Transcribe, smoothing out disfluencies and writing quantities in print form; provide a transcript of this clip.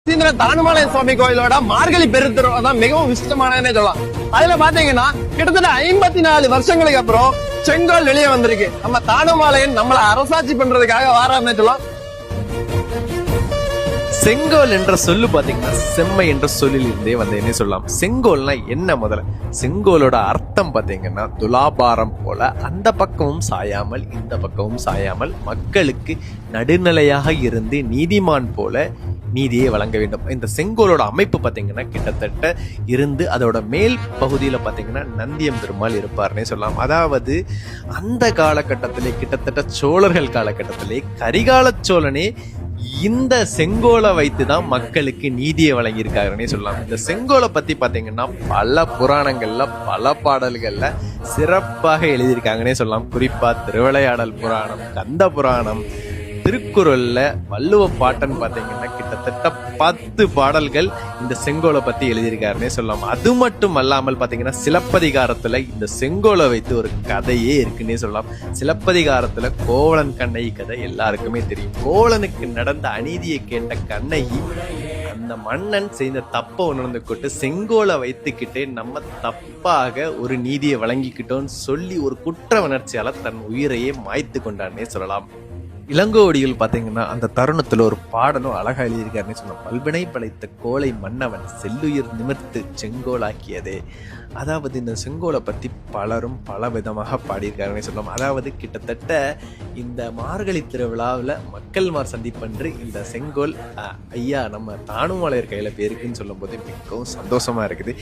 தானுமாலய சுவாமி கோயிலோட மார்கழி பெருத்திருவிழா தான் மிகவும் விசிஷ்டமானதுன்னே சொல்லலாம். அதுல பாத்தீங்கன்னா கிட்டத்தட்ட 54 வருஷங்களுக்கு அப்புறம் செங்கோல் வெளியே வந்திருக்கு. நம்ம தானுமாலயன் நம்மள அரசாட்சி பண்றதுக்காக வாராமே சொல்லலாம். செங்கோல் என்ற சொல்லு பாத்தீங்கன்னா செம்மை என்ற சொல்லில் இருந்தே வந்து என்ன சொல்லலாம். செங்கோல்னா என்ன? முதல்ல செங்கோலோட அர்த்தம் பாத்தீங்கன்னா துலாபாரம் போல அந்த பக்கமும் சாயாமல் இந்த பக்கமும் சாயாமல் மக்களுக்கு நடுநிலையாக இருந்து நீதிமான் போல நீதியை வழங்க வேண்டும். இந்த செங்கோலோட அமைப்பு பாத்தீங்கன்னா கிட்டத்தட்ட இருந்து அதோட மேல் பகுதியில பாத்தீங்கன்னா நந்தியம் பெருமாள் இருப்பார்னே சொல்லலாம். அதாவது அந்த காலகட்டத்திலே கிட்டத்தட்ட சோழர்கள் காலகட்டத்திலே கரிகால சோழனே இந்த செங்கோலை வைத்துதான் மக்களுக்கு நீதியை வழங்கியிருக்காருன்னே சொல்லலாம். இந்த செங்கோலை பத்தி பாத்தீங்கன்னா பல புராணங்கள்ல பல பாடல்கள்ல சிறப்பாக எழுதியிருக்காங்கன்னே சொல்லலாம். குறிப்பா திருவிளையாடல் புராணம், கந்த புராணம், திருக்குறள்ல வள்ளுவ பாட்டன் பாத்தீங்கன்னா கிட்டத்தட்ட 10 பாடல்கள் இந்த செங்கோலை பத்தி எழுதியிருக்காருன்னே சொல்லலாம். அது மட்டும் அல்லாமல் பாத்தீங்கன்னா சிலப்பதிகாரத்துல இந்த செங்கோலை வைத்து ஒரு கதையே இருக்குன்னே சொல்லலாம். சிலப்பதிகாரத்துல கோவலன் கண்ணகி கதை எல்லாருக்குமே தெரியும். கோவலனுக்கு நடந்த அநீதியை கேட்ட கண்ணகி அந்த மன்னன் செய்த தப்ப உணர்ந்து கொண்டு செங்கோலை வைத்துக்கிட்டே நம்ம தப்பாக ஒரு நீதியை வழங்கிக்கிட்டோம்னு சொல்லி ஒரு குற்ற உணர்ச்சியால தன் உயிரையே மாய்த்து கொண்டான்னே சொல்லலாம். இளங்கோவடிகள் பாத்தீங்கன்னா அந்த தருணத்துல ஒரு பாடலும் அழகா எழுதியிருக்காருன்னு சொன்னோம். பல்வினை படைத்த கோலை மன்னவன் செல்லுயிர் நிமிர்த்து செங்கோலாக்கியதே. அதாவது இந்த செங்கோலை பத்தி பலரும் பல விதமாக பாடியிருக்காருன்னு சொல்லலாம். அதாவது கிட்டத்தட்ட இந்த மார்கழி திருவிழாவில் மக்கள் சந்திப்பன்று இந்த செங்கோல் ஐயா நம்ம தானுமாலையர் கையில பேருக்குன்னு சொல்லும் போது மிகவும் சந்தோஷமா இருக்குது.